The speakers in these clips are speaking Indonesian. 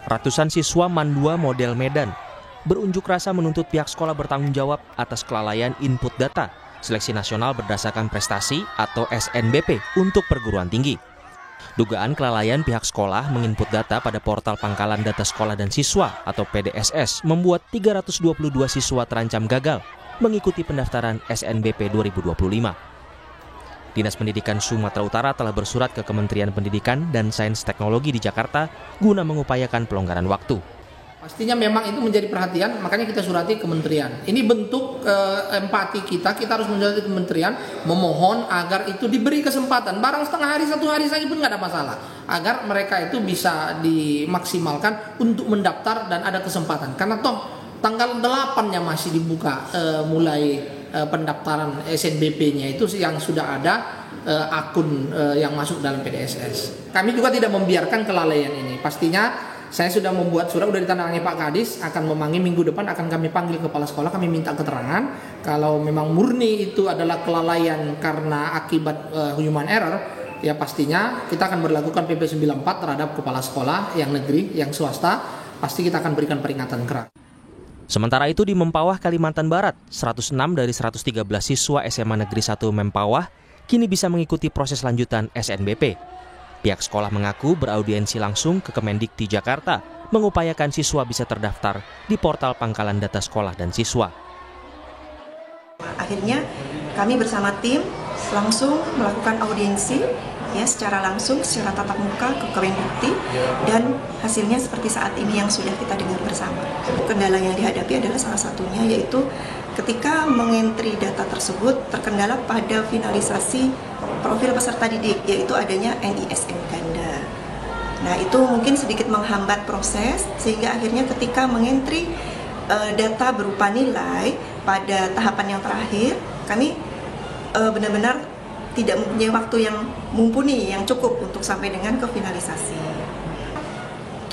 Ratusan siswa MAN 2 model Medan berunjuk rasa menuntut pihak sekolah bertanggung jawab atas kelalaian input data seleksi nasional berdasarkan prestasi atau SNBP untuk perguruan tinggi. Dugaan kelalaian pihak sekolah menginput data pada portal pangkalan data sekolah dan siswa atau PDSS membuat 322 siswa terancam gagal mengikuti pendaftaran SNBP 2025. Dinas Pendidikan Sumatera Utara telah bersurat ke Kementerian Pendidikan dan Sains Teknologi di Jakarta guna mengupayakan pelonggaran waktu. Pastinya memang itu menjadi perhatian, makanya kita surati kementerian. Ini bentuk empati kita harus menjadi kementerian memohon agar itu diberi kesempatan. Barang setengah hari, 1 hari saja pun nggak ada masalah. Agar mereka itu bisa dimaksimalkan untuk mendaftar dan ada kesempatan. Karena toh tanggal 8-nya masih dibuka mulai pendaftaran SNBP-nya itu yang sudah ada akun yang masuk dalam PDSS. Kami juga tidak membiarkan kelalaian ini. Pastinya saya sudah membuat surat, sudah ditandatangani Pak Kadis, akan memanggil minggu depan, akan kami panggil kepala sekolah, kami minta keterangan. Kalau memang murni itu adalah kelalaian karena akibat human error, ya pastinya kita akan berlakukan PP 94 terhadap kepala sekolah yang negeri, yang swasta, pasti kita akan berikan peringatan keras. Sementara itu di Mempawah, Kalimantan Barat, 106 dari 113 siswa SMA Negeri 1 Mempawah kini bisa mengikuti proses lanjutan SNBP. Pihak sekolah mengaku beraudiensi langsung ke Kemendikti Jakarta, mengupayakan siswa bisa terdaftar di portal pangkalan data sekolah dan siswa. Akhirnya kami bersama tim langsung melakukan audiensi secara langsung, secara tatap muka ke Kemendikti, dan hasilnya seperti saat ini yang sudah kita dengar bersama. Kendala yang dihadapi adalah salah satunya yaitu ketika mengentri data tersebut terkendala pada finalisasi profil peserta didik, yaitu adanya NISM ganda. Nah, itu mungkin sedikit menghambat proses, sehingga akhirnya ketika mengentri data berupa nilai pada tahapan yang terakhir, kami benar-benar tidak mempunyai waktu yang mumpuni, yang cukup untuk sampai dengan ke finalisasi.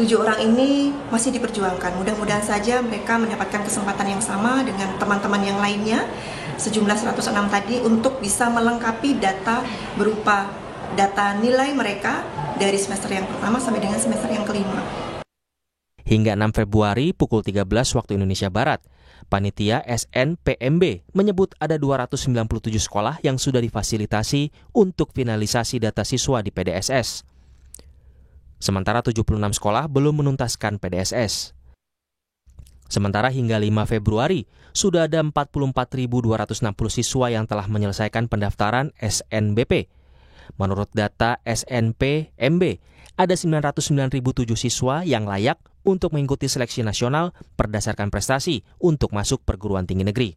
7 orang ini masih diperjuangkan. Mudah-mudahan saja mereka mendapatkan kesempatan yang sama dengan teman-teman yang lainnya, sejumlah 106 tadi, untuk bisa melengkapi data berupa data nilai mereka dari semester yang pertama sampai dengan semester yang kelima. Hingga 6 Februari pukul 13 waktu Indonesia Barat, Panitia SNPMB menyebut ada 297 sekolah yang sudah difasilitasi untuk finalisasi data siswa di PDSS. Sementara 76 sekolah belum menuntaskan PDSS. Sementara hingga 5 Februari, sudah ada 44.260 siswa yang telah menyelesaikan pendaftaran SNBP. Menurut data SNPMB, ada 909.007 siswa yang layak untuk mengikuti seleksi nasional berdasarkan prestasi untuk masuk perguruan tinggi negeri.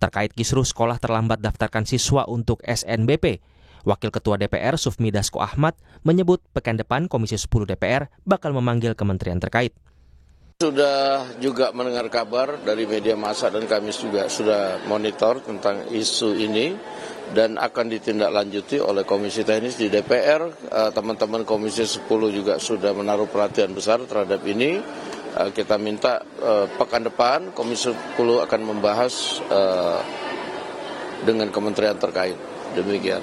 Terkait kisruh sekolah terlambat daftarkan siswa untuk SNBP, Wakil Ketua DPR Sufmi Dasko Ahmad menyebut pekan depan Komisi 10 DPR bakal memanggil kementerian terkait. Sudah juga mendengar kabar dari media massa dan kami juga sudah monitor tentang isu ini dan akan ditindaklanjuti oleh Komisi Teknis di DPR. Teman-teman Komisi 10 juga sudah menaruh perhatian besar terhadap ini. Kita minta pekan depan Komisi 10 akan membahas dengan kementerian terkait. Demikian.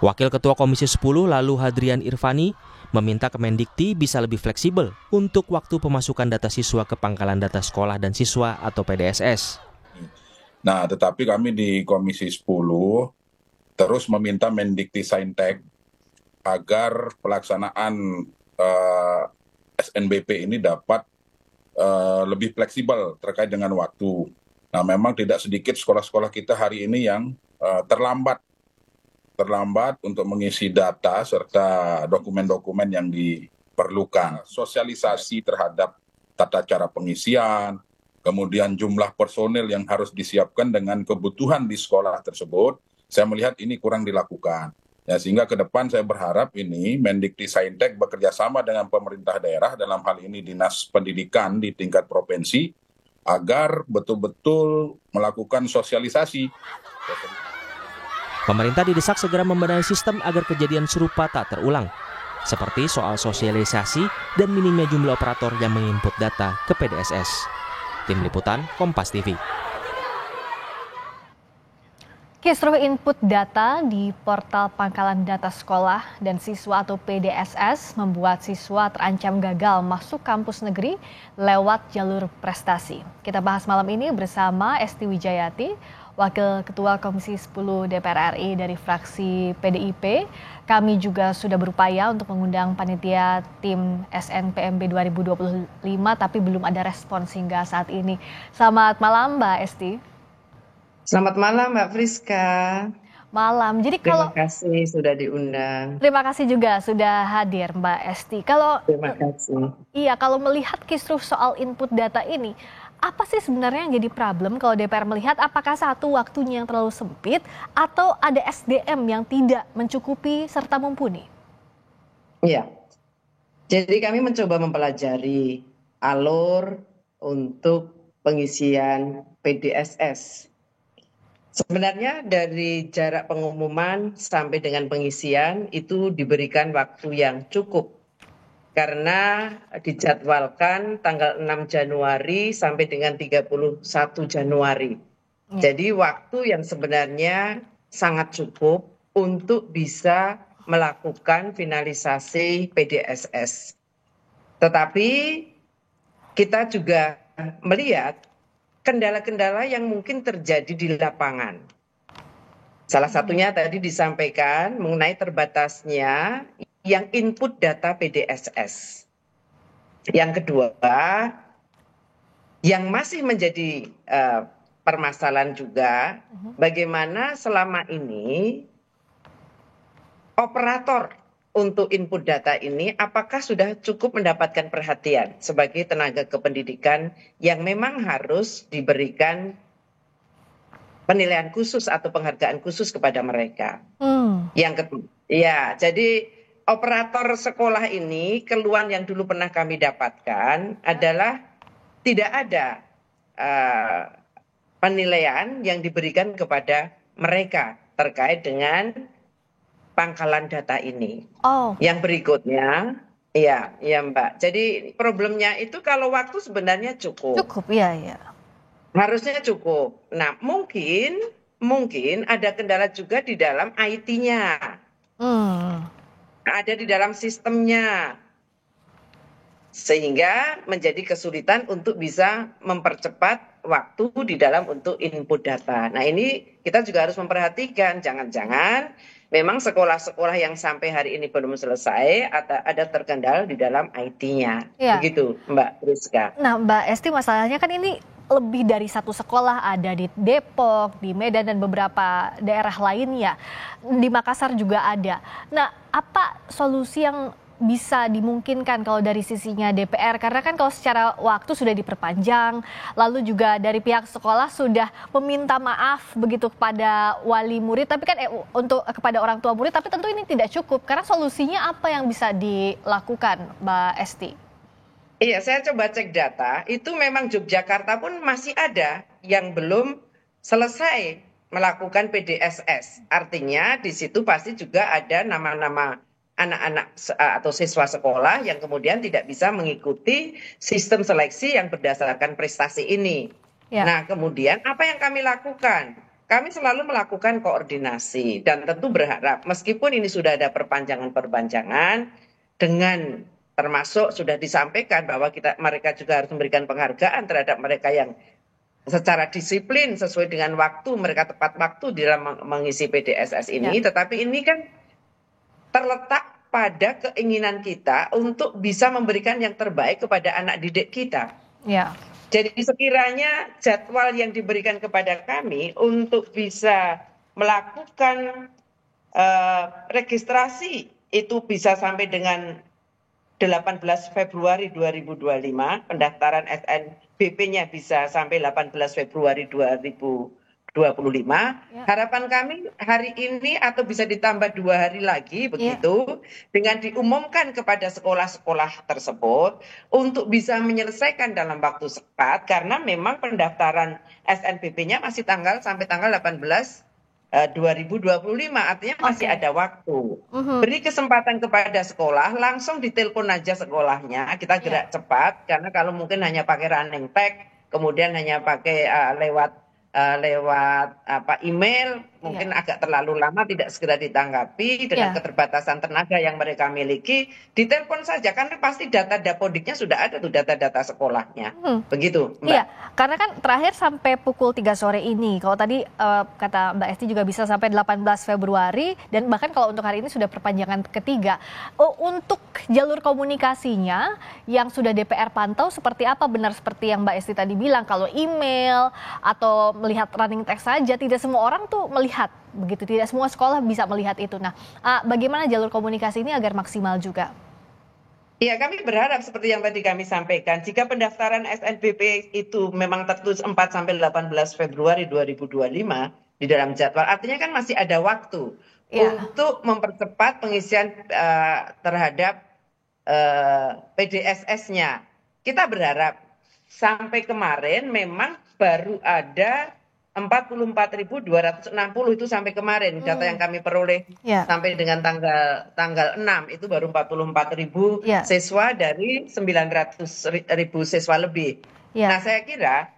Wakil Ketua Komisi 10 lalu Hadrian Irvani meminta Kemendikti bisa lebih fleksibel untuk waktu pemasukan data siswa ke pangkalan data sekolah dan siswa atau PDSS. Nah, tetapi kami di Komisi 10 terus meminta Mendikti Saintek agar pelaksanaan SNBP ini dapat lebih fleksibel terkait dengan waktu. Nah, memang tidak sedikit sekolah-sekolah kita hari ini yang terlambat untuk mengisi data serta dokumen-dokumen yang diperlukan. Sosialisasi terhadap tata cara pengisian, kemudian jumlah personel yang harus disiapkan dengan kebutuhan di sekolah tersebut, saya melihat ini kurang dilakukan. Ya, sehingga ke depan saya berharap ini Mendikti Saintek bekerja sama dengan pemerintah daerah, dalam hal ini Dinas Pendidikan di tingkat provinsi, agar betul-betul melakukan sosialisasi. Pemerintah didesak segera membenahi sistem agar kejadian serupa tak terulang, seperti soal sosialisasi dan minimnya jumlah operator yang menginput data ke PDSS. Tim Liputan, Kompas TV. Kisruh input data di portal pangkalan data sekolah dan siswa atau PDSS membuat siswa terancam gagal masuk kampus negeri lewat jalur prestasi. Kita bahas malam ini bersama Esti Wijayati, Wakil Ketua Komisi 10 DPR RI dari fraksi PDIP. Kami juga sudah berupaya untuk mengundang panitia tim SNPMB 2025 tapi belum ada respons hingga saat ini. Selamat malam Mbak Esti. Selamat malam Mbak Friska. Malam. Jadi Terima kasih sudah diundang. Terima kasih juga sudah hadir Mbak Esti. Terima kasih. Iya, kalau melihat kisruh soal input data ini, apa sih sebenarnya yang jadi problem kalau DPR melihat apakah satu waktunya yang terlalu sempit atau ada SDM yang tidak mencukupi serta mumpuni? Iya. Jadi kami mencoba mempelajari alur untuk pengisian PDSS. Sebenarnya dari jarak pengumuman sampai dengan pengisian itu diberikan waktu yang cukup karena dijadwalkan tanggal 6 Januari sampai dengan 31 Januari. Jadi waktu yang sebenarnya sangat cukup untuk bisa melakukan finalisasi PDSS. Tetapi kita juga melihat kendala-kendala yang mungkin terjadi di lapangan. Salah satunya tadi disampaikan mengenai terbatasnya yang input data PDSS. Yang kedua, yang masih menjadi permasalahan juga, bagaimana selama ini operator untuk input data ini apakah sudah cukup mendapatkan perhatian sebagai tenaga kependidikan yang memang harus diberikan penilaian khusus atau penghargaan khusus kepada mereka. Yang kedua, ya, jadi operator sekolah ini keluhan yang dulu pernah kami dapatkan adalah tidak ada penilaian yang diberikan kepada mereka terkait dengan pangkalan data ini. Yang berikutnya, ya Mbak. Jadi problemnya itu kalau waktu sebenarnya cukup. Cukup, ya. Harusnya cukup. Nah, mungkin ada kendala juga di dalam IT-nya. Ada di dalam sistemnya. Sehingga menjadi kesulitan untuk bisa mempercepat waktu di dalam untuk input data. Nah, ini kita juga harus memperhatikan jangan-jangan memang sekolah-sekolah yang sampai hari ini belum selesai ada terkendala di dalam IT-nya. Ya. Begitu Mbak Rizka. Nah Mbak Esti, masalahnya kan ini lebih dari satu sekolah, ada di Depok, di Medan dan beberapa daerah lainnya. Di Makassar juga ada. Nah, apa solusi yang bisa dimungkinkan kalau dari sisinya DPR, karena kan kalau secara waktu sudah diperpanjang, lalu juga dari pihak sekolah sudah meminta maaf begitu kepada wali murid, tapi kan untuk kepada orang tua murid, tapi tentu ini tidak cukup, karena solusinya apa yang bisa dilakukan Mbak Esti? Iya, saya coba cek data, itu memang Yogyakarta pun masih ada yang belum selesai melakukan PDSS, artinya di situ pasti juga ada nama-nama anak-anak atau siswa sekolah yang kemudian tidak bisa mengikuti sistem seleksi yang berdasarkan prestasi ini. Ya. Nah, kemudian apa yang kami lakukan? Kami selalu melakukan koordinasi dan tentu berharap meskipun ini sudah ada perpanjangan dengan termasuk sudah disampaikan bahwa mereka juga harus memberikan penghargaan terhadap mereka yang secara disiplin sesuai dengan waktu, mereka tepat waktu di dalam mengisi PDSS ini, tetapi ini kan terletak pada keinginan kita untuk bisa memberikan yang terbaik kepada anak didik kita. Ya. Jadi sekiranya jadwal yang diberikan kepada kami untuk bisa melakukan registrasi itu bisa sampai dengan 18 Februari 2025, pendaftaran SNBP-nya bisa sampai 18 Februari 2025. Harapan kami hari ini atau bisa ditambah 2 hari lagi begitu, dengan diumumkan kepada sekolah-sekolah tersebut untuk bisa menyelesaikan dalam waktu cepat, karena memang pendaftaran SNBP-nya masih sampai tanggal 18 2025, artinya masih ada waktu. Beri kesempatan kepada sekolah, langsung ditelepon aja sekolahnya, kita gerak cepat, karena kalau mungkin hanya pakai running tag, kemudian hanya pakai lewat email, mungkin agak terlalu lama tidak segera ditanggapi dengan keterbatasan tenaga yang mereka miliki, ditelepon saja karena pasti data Dapodiknya sudah ada tuh data-data sekolahnya. Begitu, Mbak. Iya, karena kan terakhir sampai pukul 3 sore ini. Kalau tadi kata Mbak Esti juga bisa sampai 18 Februari dan bahkan kalau untuk hari ini sudah perpanjangan ketiga. Untuk jalur komunikasinya yang sudah DPR pantau seperti apa? Benar seperti yang Mbak Esti tadi bilang, kalau email atau melihat running text saja, tidak semua orang tuh melihat begitu, tidak semua sekolah bisa melihat itu. Nah, bagaimana jalur komunikasi ini agar maksimal juga? Ya, kami berharap seperti yang tadi kami sampaikan, jika pendaftaran SNBP itu memang tertulis 4 sampai 18 Februari 2025 di dalam jadwal, artinya kan masih ada waktu untuk mempercepat pengisian terhadap PDSS-nya. Kita berharap sampai kemarin memang baru ada 44.260 itu sampai kemarin data yang kami peroleh sampai dengan tanggal 6 itu baru 44.000 siswa dari 900.000 siswa lebih. Nah, saya kira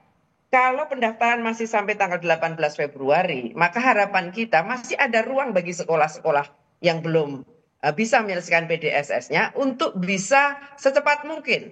kalau pendaftaran masih sampai tanggal 18 Februari, maka harapan kita masih ada ruang bagi sekolah-sekolah yang belum bisa menyelesaikan PDSS-nya untuk bisa secepat mungkin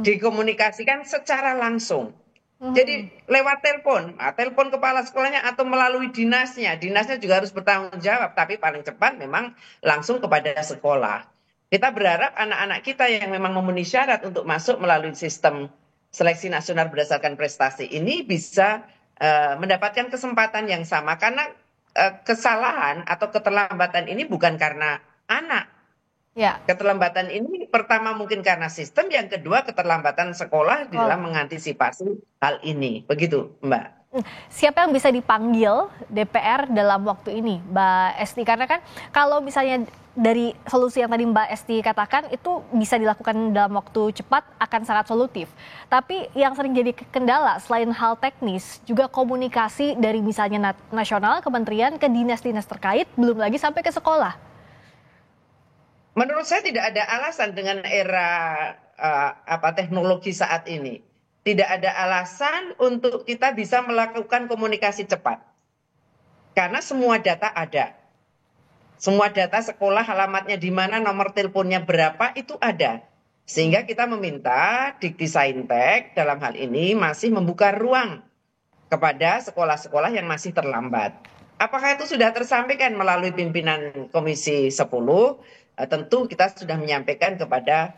dikomunikasikan secara langsung. Jadi lewat telepon kepala sekolahnya atau melalui dinasnya juga harus bertanggung jawab, tapi paling cepat memang langsung kepada sekolah. Kita berharap anak-anak kita yang memang memenuhi syarat untuk masuk melalui sistem seleksi nasional berdasarkan prestasi ini bisa mendapatkan kesempatan yang sama, karena kesalahan atau keterlambatan ini bukan karena anak. Keterlambatan ini pertama mungkin karena sistem, yang kedua keterlambatan sekolah di dalam mengantisipasi hal ini. Begitu, Mbak. Siapa yang bisa dipanggil DPR dalam waktu ini, Mbak Esti? Karena kan kalau misalnya dari solusi yang tadi Mbak Esti katakan itu bisa dilakukan dalam waktu cepat akan sangat solutif. Tapi yang sering jadi kendala selain hal teknis juga komunikasi dari misalnya nasional, kementerian ke dinas-dinas terkait, belum lagi sampai ke sekolah. Menurut saya tidak ada alasan dengan era teknologi saat ini. Tidak ada alasan untuk kita bisa melakukan komunikasi cepat. Karena semua data ada. Semua data sekolah, alamatnya di mana, nomor teleponnya berapa, itu ada. Sehingga kita meminta Dikti-Saintek dalam hal ini masih membuka ruang kepada sekolah-sekolah yang masih terlambat. Apakah itu sudah tersampaikan melalui pimpinan Komisi 10? Tentu kita sudah menyampaikan kepada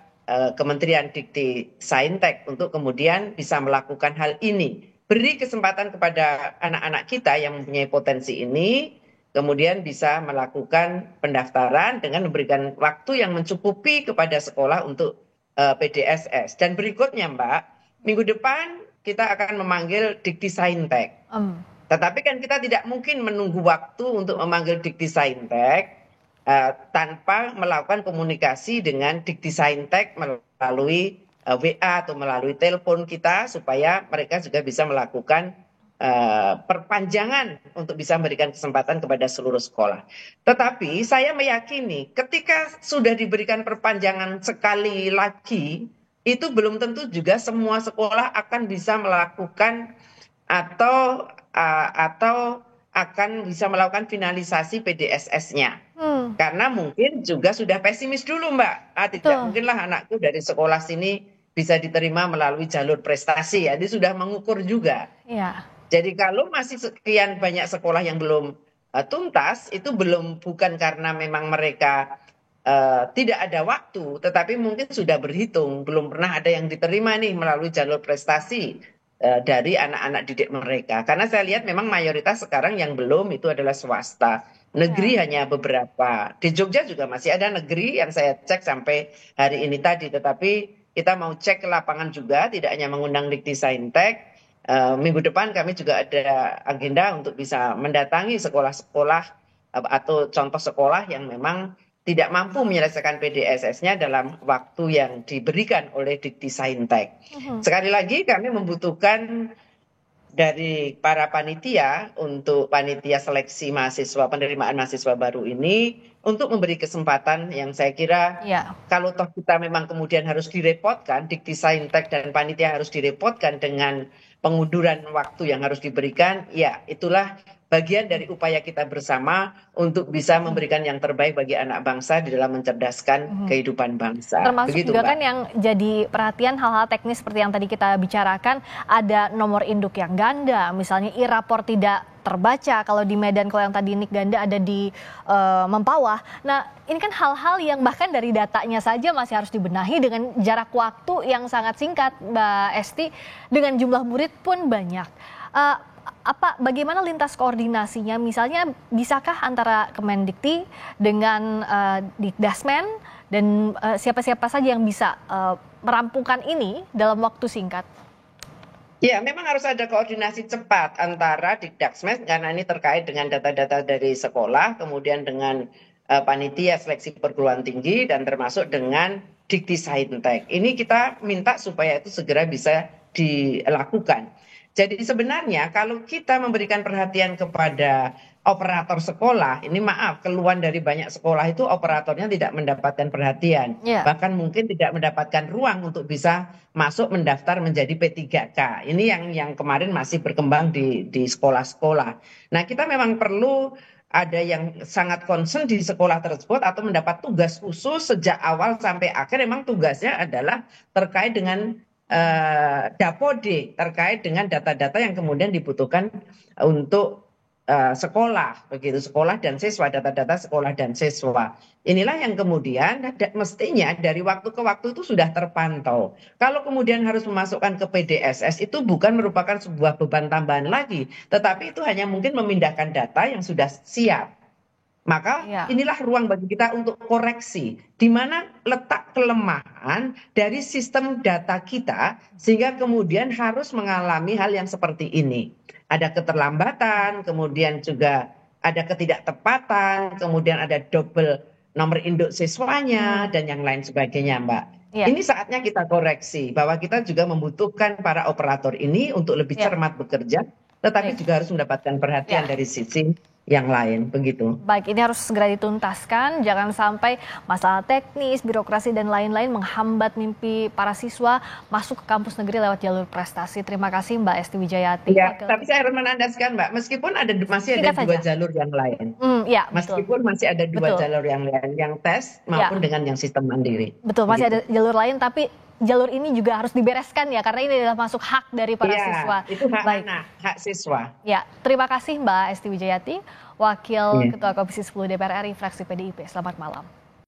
Kementerian Dikti-Saintek untuk kemudian bisa melakukan hal ini. Beri kesempatan kepada anak-anak kita yang mempunyai potensi ini, kemudian bisa melakukan pendaftaran dengan memberikan waktu yang mencukupi kepada sekolah untuk PDSS. Dan berikutnya, Mbak, minggu depan kita akan memanggil Dikti-Saintek. Tetapi kan kita tidak mungkin menunggu waktu untuk memanggil Dikti-Saintek tanpa melakukan komunikasi dengan Dikti-Saintek melalui WA atau melalui telepon kita, supaya mereka juga bisa melakukan perpanjangan untuk bisa memberikan kesempatan kepada seluruh sekolah. Tetapi saya meyakini ketika sudah diberikan perpanjangan sekali lagi, itu belum tentu juga semua sekolah akan bisa melakukan atau akan bisa melakukan finalisasi PDSS-nya. Karena mungkin juga sudah pesimis dulu, Mbak. Tidak mungkinlah anakku dari sekolah sini bisa diterima melalui jalur prestasi. Jadi sudah mengukur juga. Jadi kalau masih sekian banyak sekolah yang belum tuntas, itu bukan karena memang mereka tidak ada waktu, tetapi mungkin sudah berhitung, belum pernah ada yang diterima nih melalui jalur prestasi dari anak-anak didik mereka. Karena saya lihat memang mayoritas sekarang yang belum itu adalah swasta. Negeri hanya beberapa. Di Jogja juga masih ada negeri yang saya cek sampai hari ini tadi. Tetapi kita mau cek ke lapangan juga, tidak hanya mengundang Dikti-Saintek. Minggu depan kami juga ada agenda untuk bisa mendatangi sekolah-sekolah atau contoh sekolah yang memang tidak mampu menyelesaikan PDSS-nya dalam waktu yang diberikan oleh Dikti-Saintek. Sekali lagi kami membutuhkan dari para panitia untuk panitia seleksi mahasiswa, penerimaan mahasiswa baru ini untuk memberi kesempatan yang saya kira kalau toh kita memang kemudian harus direpotkan, Dikti-Saintek dan panitia harus direpotkan dengan pengunduran waktu yang harus diberikan, ya itulah bagian dari upaya kita bersama untuk bisa memberikan yang terbaik bagi anak bangsa di dalam mencerdaskan kehidupan bangsa. Termasuk Begitu, juga Mbak. kan yang jadi perhatian hal-hal teknis seperti yang tadi kita bicarakan, ada nomor induk yang ganda, misalnya e-rapor tidak terbaca kalau di Medan, kalau yang tadi nik ganda ada di Mempawah. Nah, ini kan hal-hal yang bahkan dari datanya saja masih harus dibenahi dengan jarak waktu yang sangat singkat, Mbak Esti, dengan jumlah murid pun banyak. Bagaimana lintas koordinasinya? Misalnya, bisakah antara Kemendikti dengan Dikdasmen dan siapa-siapa saja yang bisa merampungkan ini dalam waktu singkat? Ya, memang harus ada koordinasi cepat antara Dikdasmen karena ini terkait dengan data-data dari sekolah, kemudian dengan panitia seleksi perguruan tinggi dan termasuk dengan Dikti-Saintek. Ini kita minta supaya itu segera bisa dilakukan. Jadi sebenarnya kalau kita memberikan perhatian kepada operator sekolah, ini maaf, keluhan dari banyak sekolah itu operatornya tidak mendapatkan perhatian. Bahkan mungkin tidak mendapatkan ruang untuk bisa masuk mendaftar menjadi P3K. Ini yang kemarin masih berkembang di sekolah-sekolah. Nah, kita memang perlu ada yang sangat concern di sekolah tersebut atau mendapat tugas khusus sejak awal sampai akhir. Memang tugasnya adalah terkait dengan Dapode, terkait dengan data-data yang kemudian dibutuhkan untuk sekolah, begitu, sekolah dan siswa, data-data sekolah dan siswa. Inilah yang kemudian mestinya dari waktu ke waktu itu sudah terpantau. Kalau kemudian harus memasukkan ke PDSS itu bukan merupakan sebuah beban tambahan lagi, tetapi itu hanya mungkin memindahkan data yang sudah siap. Maka inilah ruang bagi kita untuk koreksi, di mana letak kelemahan dari sistem data kita sehingga kemudian harus mengalami hal yang seperti ini. Ada keterlambatan, kemudian juga ada ketidaktepatan, kemudian ada double nomor induk siswanya, dan yang lain sebagainya, Mbak. Ini saatnya kita koreksi, bahwa kita juga membutuhkan para operator ini untuk lebih cermat bekerja, tetapi juga harus mendapatkan perhatian dari sisi yang lain, begitu. Baik, ini harus segera dituntaskan, jangan sampai masalah teknis, birokrasi dan lain-lain menghambat mimpi para siswa masuk ke kampus negeri lewat jalur prestasi. Terima kasih Mbak Esti Wijayati. Ya, tapi saya harus menandaskan, Mbak, meskipun masih ada dua jalur yang lain. Meskipun masih ada dua jalur yang lain, yang tes maupun dengan yang sistem mandiri. Betul, masih ada jalur lain, tapi jalur ini juga harus dibereskan ya, karena ini adalah masuk hak dari para siswa. Itu hak anak, hak siswa. Ya, terima kasih Mbak Esti Wijayati, Wakil Ketua Komisi 10 DPR RI fraksi PDIP. Selamat malam.